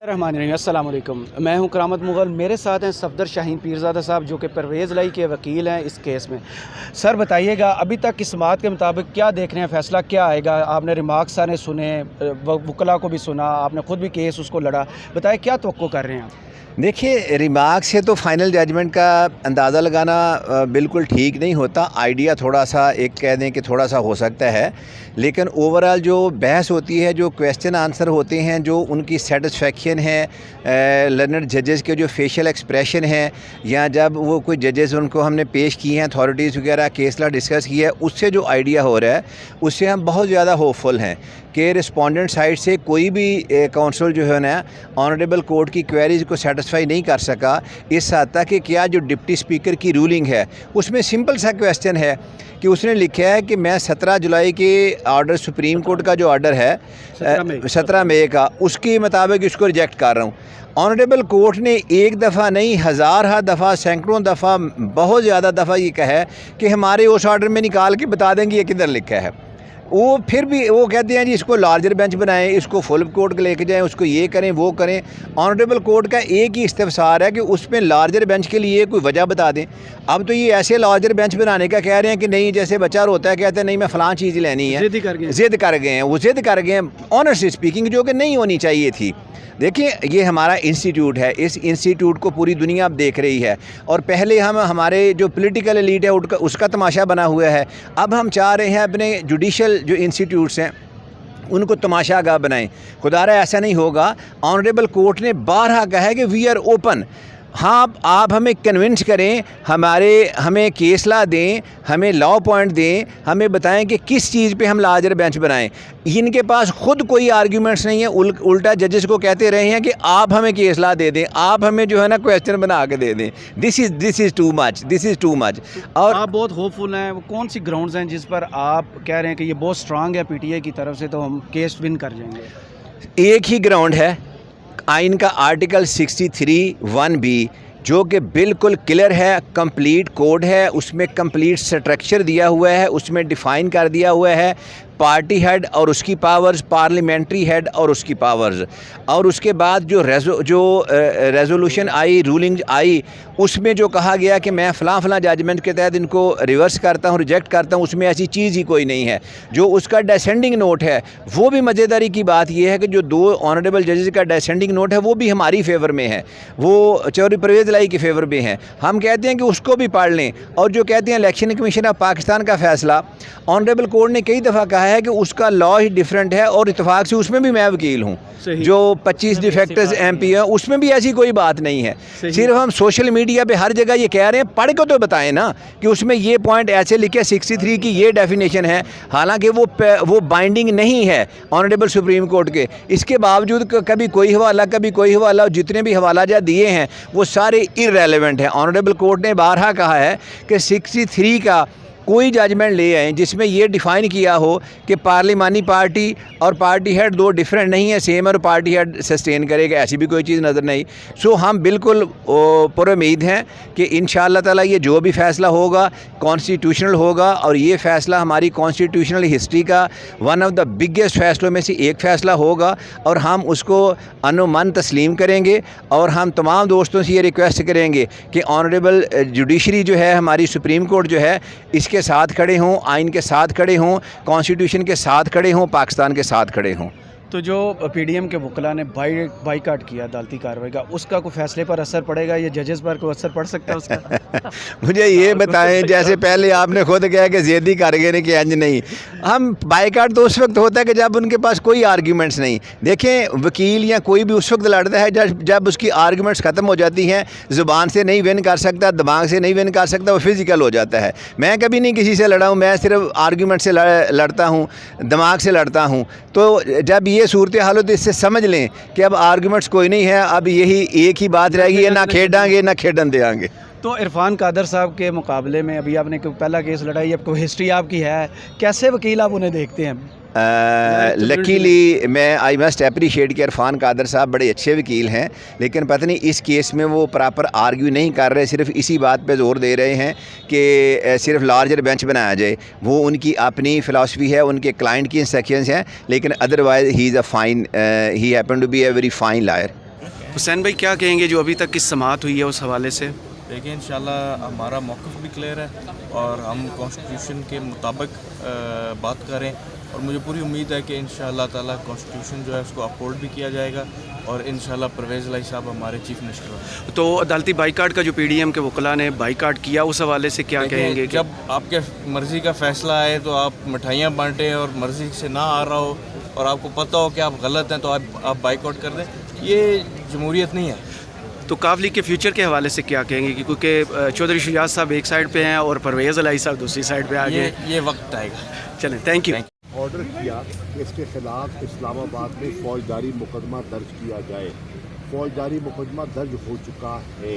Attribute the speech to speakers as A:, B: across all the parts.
A: السلام علیکم، میں ہوں کرامت مغل، میرے ساتھ ہیں صفدر شاہین پیرزادہ صاحب جو کہ پرویز لائی کے وکیل ہیں اس کیس میں۔ سر بتائیے گا ابھی تک کی سماعت کے مطابق کیا دیکھ رہے ہیں، فیصلہ کیا آئے گا؟ آپ نے ریمارکس سارے سنے، وکلاء کو بھی سنا، آپ نے خود بھی کیس اس کو لڑا، بتائیں کیا توقع کر رہے ہیں آپ؟
B: دیکھیے، ریمارک سے تو فائنل ججمنٹ کا اندازہ لگانا بالکل ٹھیک نہیں ہوتا۔ آئیڈیا تھوڑا سا ایک کہہ دیں کہ تھوڑا سا ہو سکتا ہے، لیکن اوورال جو بحث ہوتی ہے، جو کویسچن آنسر ہوتے ہیں، جو ان کی سیٹسفیکشن ہے، لرنڈ ججز کے جو فیشل ایکسپریشن ہیں، یا جب وہ کوئی ججز ان کو ہم نے پیش کی ہیں اتھارٹیز وغیرہ، کیس لا ڈسکس کیا ہے، اس سے جو آئیڈیا ہو رہا ہے اس سے ہم بہت زیادہ ہوپ فل ہیں کہ رسپونڈنٹ سائڈ سے کوئی بھی کونسل جو ہے نا آنریبل کورٹ کی کوئریز کو سیٹسفائی نہیں کر سکا اس حد تک کہ کیا جو ڈپٹی اسپیکر کی رولنگ ہے اس میں سمپل سا کویسچن ہے کہ اس نے لکھا ہے کہ میں 17 جولائی کے آرڈر سپریم کورٹ کا جو آرڈر ہے 17 مئی کا، اس کے مطابق اس کو ریجیکٹ کر رہا ہوں۔ آنریبل کورٹ نے ایک دفعہ نہیں، ہزارہ دفعہ، سینکڑوں دفعہ، بہت زیادہ دفعہ یہ کہا ہے کہ ہمارے اس آرڈر میں نکال کے بتا دیں گے یہ کدھر لکھا ہے۔ وہ پھر بھی وہ کہتے ہیں جی اس کو لارجر بینچ بنائیں، اس کو فل کورٹ لے کے جائیں، اس کو یہ کریں وہ کریں۔ آنریبل کورٹ کا ایک ہی استفسار ہے کہ اس میں لارجر بینچ کے لیے کوئی وجہ بتا دیں۔ اب تو یہ ایسے لارجر بینچ بنانے کا کہہ رہے ہیں کہ نہیں، جیسے بچہ روتا ہے کہتے ہیں نہیں میں فلاں چیز لینی ہے، ضد کر گئے ہیں، وہ ضد کر گئے ہیں آنیسٹلی اسپیکنگ، جو کہ نہیں ہونی چاہیے تھی۔ دیکھیں، یہ ہمارا انسٹیٹیوٹ ہے، اس انسٹیٹیوٹ کو پوری دنیا اب دیکھ رہی ہے، اور پہلے ہمارے جو پولیٹیکل ایلیٹ ہے اس کا تماشا بنا ہوا ہے۔ اب ہم چاہ رہے ہیں اپنے جوڈیشل جو انسٹیٹیوٹس ہیں ان کو تماشا گاہ بنائیں۔ خدا رہا ایسا نہیں ہوگا۔ آنریبل کورٹ نے بارہا کہا ہے کہ وی آر اوپن۔ ہاں، آپ ہمیں کنونس کریں، ہمیں کیس لا دیں، ہمیں لا پوائنٹ دیں، ہمیں بتائیں کہ کس چیز پہ ہم لارجر بینچ بنائیں۔ ان کے پاس خود کوئی آرگیومنٹس نہیں ہیں، الٹا ججز کو کہتے رہے ہیں کہ آپ ہمیں کیس لا دے دیں، آپ ہمیں جو ہے نا کویسچن بنا کے دے دیں۔ دس از ٹو مچ۔ اور
A: آپ بہت ہوپ فل ہیں، وہ کون سی گراؤنڈز ہیں جس پر آپ کہہ رہے ہیں کہ یہ بہت اسٹرانگ ہے پی ٹی آئی کی طرف سے تو ہم کیس ون کر جائیں گے؟
B: ایک ہی گراؤنڈ ہے، آئین کا آرٹیکل 63(1)(b) جو کہ بالکل کلیئر ہے، کمپلیٹ کوڈ ہے، اس میں کمپلیٹ سٹرکچر دیا ہوا ہے، اس میں ڈیفائن کر دیا ہوا ہے پارٹی ہیڈ اور اس کی پاورز، پارلیمنٹری ہیڈ اور اس کی پاورز، اور اس کے بعد جو ریزولوشن آئی، رولنگ آئی، اس میں جو کہا گیا کہ میں فلاں ججمنٹ کے تحت ان کو ریورس کرتا ہوں، ریجیکٹ کرتا ہوں، اس میں ایسی چیز ہی کوئی نہیں ہے۔ جو اس کا ڈیسینڈنگ نوٹ ہے، وہ بھی مزیداری کی بات یہ ہے کہ جو 2 آنریبل ججز کا ڈیسینڈنگ نوٹ ہے وہ بھی ہماری فیور میں ہے، وہ چودھری پرویز لائی کے فیور میں ہیں۔ ہم کہتے ہیں کہ اس کو بھی پڑھ لیں۔ اور جو کہتے ہیں الیکشن کمیشن آف پاکستان کا فیصلہ، آنریبل کورٹ نے کئی دفعہ کہا ہے کہ اس کا لا ہی ڈیفرنٹ ہے، اور اتفاق سے اس میں بھی میں وکیل ہوں۔ جو 25 ڈیفیکٹرز ایم پی ہیں اس میں بھی ایسی کوئی بات نہیں ہے۔ صرف ہم سوشل میڈیا پہ ہر جگہ یہ کہہ رہے ہیں، پڑھ کے تو بتائیں نا کہ اس میں یہ پوائنٹ ایسے لکھے 63 کی یہ ڈیفینیشن ہے، حالانکہ وہ بائنڈنگ نہیں ہے آنریبل سپریم کورٹ کے۔ اس کے باوجود کبھی کوئی حوالہ، جتنے بھی حوالہ جات دیے ہیں وہ سارے ارریلیونٹ ہیں۔ آنریبل کورٹ نے بارہا کہا ہے کہ 63 کا کوئی ججمنٹ لے آئیں جس میں یہ ڈیفائن کیا ہو کہ پارلیمانی پارٹی اور پارٹی ہیڈ دو ڈیفرنٹ نہیں ہیں، سیم، اور پارٹی ہیڈ سسٹین کرے گا، ایسی بھی کوئی چیز نظر نہیں۔ سو ہم بالکل پر امید ہیں کہ انشاءاللہ تعالیٰ یہ جو بھی فیصلہ ہوگا کانسٹیٹیوشنل ہوگا، اور یہ فیصلہ ہماری کانسٹیٹیوشنل ہسٹری کا ون آف دا بگیسٹ فیصلوں میں سے ایک فیصلہ ہوگا، اور ہم اس کو ان و من تسلیم کریں گے۔ اور ہم تمام دوستوں سے یہ ریکویسٹ کریں گے کہ آنریبل جوڈیشری جو ہے، ہماری سپریم کورٹ جو ہے، اس کے ساتھ کھڑے ہوں، آئین کے ساتھ کھڑے ہوں، کانسٹیٹیوشن کے ساتھ کھڑے ہوں، پاکستان کے ساتھ کھڑے ہوں۔
A: تو جو پی ڈی ایم کے وکلاء نے بائیکاٹ کیا عدالتی کارروائی کا، اس کا کوئی فیصلے پر اثر پڑے گا؟ یہ ججز پر کوئی اثر پڑ سکتا ہے اس کا؟
B: مجھے یہ بتائیں، جیسے پہلے آپ نے خود کہا کہ زیدی کر گئے کہ انج نہیں، ہم بائیکاٹ تو اس وقت ہوتا ہے کہ جب ان کے پاس کوئی آرگیومنٹس نہیں۔ دیکھیں، وکیل یا کوئی بھی اس وقت لڑتا ہے جب اس کی آرگیومنٹس ختم ہو جاتی ہیں، زبان سے نہیں ون کر سکتا، دماغ سے نہیں ون کر سکتا، وہ فزیکل ہو جاتا ہے۔ میں کبھی نہیں کسی سے لڑا ہوں، میں صرف آرگیومنٹ سے لڑتا ہوں، دماغ سے لڑتا ہوں۔ تو جب یہ صورتحال ہو تو اس سے سمجھ لیں کہ اب آرگیومنٹس کوئی نہیں ہے، اب یہی ایک ہی بات رہ گئی ہے، نہ کھیڈاں گے نہ کھیڈن دیں گے۔
A: تو عرفان قادر صاحب کے مقابلے میں ابھی آپ نے پہلا کیس لڑائی، اب کوئی ہسٹری آپ کی ہے، کیسے وکیل آپ انہیں دیکھتے ہیں؟
B: لکیلی میں آئی مسٹ اپریشیٹ کہ عرفان قادر صاحب بڑے اچھے وکیل ہیں، لیکن پتہ نہیں اس کیس میں وہ پراپر آرگیو نہیں کر رہے، صرف اسی بات پہ زور دے رہے ہیں کہ صرف لارجر بینچ بنایا جائے۔ وہ ان کی اپنی فلاسفی ہے، ان کے کلائنٹ کی انسٹرکشنز ہیں، لیکن otherwise he happen to be a very fine liar.
A: Hussain بھائی کیا کہیں گے جو ابھی تک کی سماعت ہوئی ہے اس حوالے سے؟
C: دیکھیں انشاءاللہ ہمارا موقف بھی کلیئر ہے اور ہم کانسٹیٹیوشن کے مطابق بات کریں، اور مجھے پوری امید ہے کہ انشاءاللہ تعالیٰ کانسٹیٹیوشن جو ہے اس کو اپہولڈ بھی کیا جائے گا اور انشاءاللہ پرویز الہی صاحب ہمارے چیف منسٹر ہوں۔
A: تو عدالتی بائیکاٹ کا جو پی ڈی ایم کے وکلاء نے بائیکاٹ کیا اس حوالے سے کیا کہیں گے؟
C: جب آپ کے مرضی کا فیصلہ آئے تو آپ مٹھائیاں بانٹیں اور مرضی سے نہ آ رہا ہو اور آپ کو پتہ ہو کہ آپ غلط ہیں تو آپ بائیکاٹ کر دیں، یہ جمہوریت نہیں ہے۔
A: تو کاف لیگ کے فیوچر کے حوالے سے کیا کہیں گے؟ کیونکہ چودھری شجاعت صاحب ایک سائڈ پہ ہیں اور پرویز الہی صاحب دوسری سائڈ پہ آگے،
C: یہ وقت آئے گا۔
A: چلیں تھینک یو۔
D: آرڈر کیا کہ اس کے خلاف اسلام آباد میں فوجداری مقدمہ درج کیا جائے۔ فوجداری مقدمہ درج ہو چکا ہے،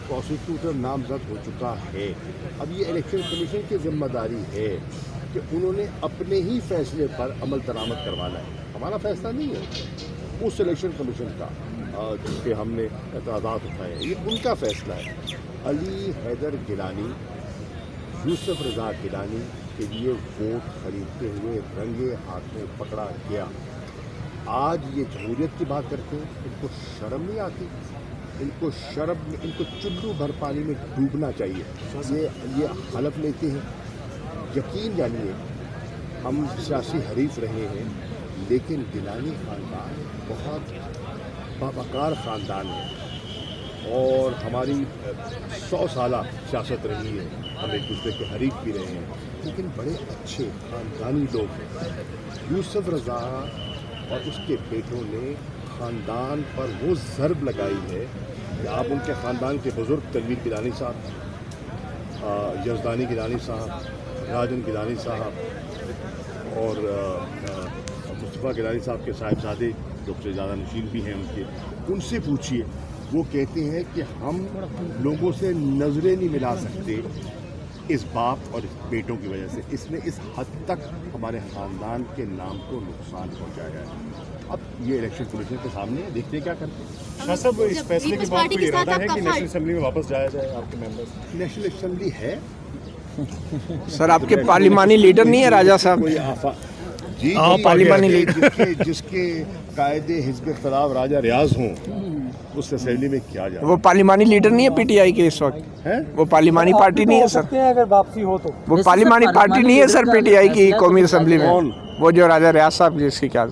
D: پروسیکیوٹر نامزد ہو چکا ہے۔ اب یہ الیکشن کمیشن کی ذمہ داری ہے کہ انہوں نے اپنے ہی فیصلے پر عمل درآمد کروانا ہے، ہمارا فیصلہ نہیں ہے، اس الیکشن کمیشن کا جس پہ ہم نے اعتراضات اٹھائے ہیں، یہ ان کا فیصلہ ہے۔ علی حیدر گیلانی، یوسف رضا گیلانی کے لیے ووٹ خریدتے ہوئے رنگے ہاتھوں پکڑا گیا۔ آج یہ جمہوریت کی بات کرتے ہیں، ان کو شرم نہیں آتی؟ ان کو شرم، ان کو چلو بھر پانی میں ڈوبنا چاہیے۔ یہ حلف لیتے ہیں، یقین جانیے ہم سیاسی حریف رہے ہیں لیکن گیلانی خاندان بہت باوقار خاندان ہے اور ہماری 100 سالہ سیاست رہی ہے، ہم ایک دوسرے کے حریف بھی رہے ہیں لیکن بڑے اچھے خاندانی لوگ ہیں۔ یوسف رضا اور اس کے بیٹوں نے خاندان پر وہ ضرب لگائی ہے کہ آپ ان کے خاندان کے بزرگ تنویر گیلانی صاحب، یزدانی گیلانی صاحب، راجن گیلانی صاحب اور مصطفیٰ گیلانی صاحب کے صاحبزادے جو سے زیادہ نشین بھی ہیں ان سے پوچھیے، وہ کہتے ہیں کہ ہم لوگوں سے نظریں نہیں ملا سکتے اس باپ اور اس بیٹوں کی وجہ سے۔ اس نے اس حد تک ہمارے خاندان کے نام کو نقصان پہنچایا ہے۔ اب یہ الیکشن کمیشن کے سامنے ہے، دیکھتے کیا کرتے ہیں۔
E: شاہ صاحب، اس فیصلے کے بعد کوئی ارادہ ہے کہ نیشنل اسمبلی میں واپس جایا جائے آپ کے ممبرز؟
D: نیشنل اسمبلی ہے
F: سر، آپ کے پارلیمانی لیڈر نہیں ہے راجہ صاحب؟
D: کوئی جی
F: پارلیمانی
D: جس کے قائد حزب اختلاف راجہ ریاض ہوں اس اسمبلی میں کیا جائے؟
F: وہ پارلیمانی لیڈر نہیں ہے پی ٹی آئی کے اس وقت؟ وہ پارلیمانی پارٹی نہیں ہے سر؟
E: اگر واپسی ہو تو
F: وہ پارلیمانی پارٹی نہیں ہے سر پی ٹی آئی کی قومی اسمبلی میں؟ وہ جو راجہ ریاض صاحب جس کی کیا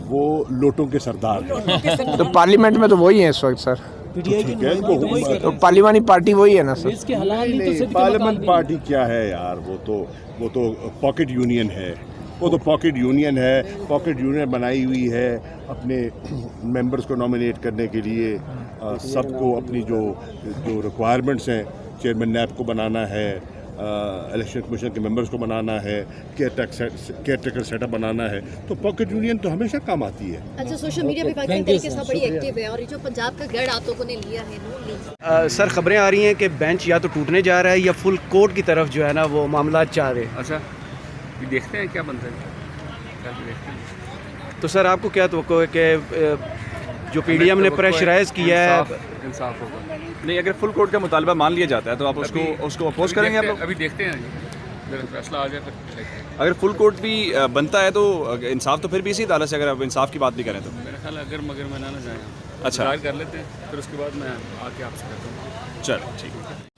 D: وہ لوٹوں کے سردار ہیں،
F: تو پارلیمنٹ میں تو وہی ہیں اس وقت سر، تو پارلیمانی پارٹی وہی ہے نا سر؟
D: نہیں، پارلیمنٹ پارٹی کیا ہے یار، وہ تو پاکٹ یونین ہے، وہ تو پاکٹ یونین ہے، پاکٹ یونین بنائی ہوئی ہے اپنے ممبرز کو نامینیٹ کرنے کے لیے، سب کو اپنی جو ریکوائرمنٹس ہیں، چیئرمین نیب کو بنانا ہے، الیکشن کمیشن کے ممبرز کو بنانا ہے، کیئر ٹیکر سیٹ اپ بنانا ہے، تو پاکٹ یونین تو ہمیشہ کام آتی ہے۔
G: اچھا، سوشل میڈیا پہ پاکستان طریقے سے بڑی ایکٹیو ہے اور یہ جو پنجاب کا گڑھ آپ لوگوں نے لیا ہے نون لیگ،
A: سر خبریں آ رہی ہیں کہ بینچ یا تو ٹوٹنے جا رہا ہے یا فل کورٹ کی طرف جو ہے نا وہ معاملات چاہ رہے ہیں۔
H: اچھا، دیکھتے ہیں کیا بنتا ہے، دیکھتے ہیں۔
A: تو سر آپ کو کیا توقع ہے کہ جو پی ڈی ایم نے پریشرائز کیا ہے؟
H: انصاف ہوگا۔
I: نہیں، اگر فل کورٹ کا مطالبہ مان لیا جاتا ہے تو آپ اس کو اپوز کریں گے آپ لوگ؟
H: ابھی دیکھتے ہیں اگر فیصلہ آ جائے پھر
I: اگر فل کورٹ بھی بنتا ہے تو انصاف تو پھر بھی اسی عدالت سے، اگر آپ انصاف کی بات بھی کریں تو
H: میرا خیال ہے اگر مگر میں نہ جائیں،
I: اچھا
H: کر لیتے ہیں پھر اس کے بعد میں آ کے آپ سے کہتا ہوں۔
I: چلو ٹھیک ہے۔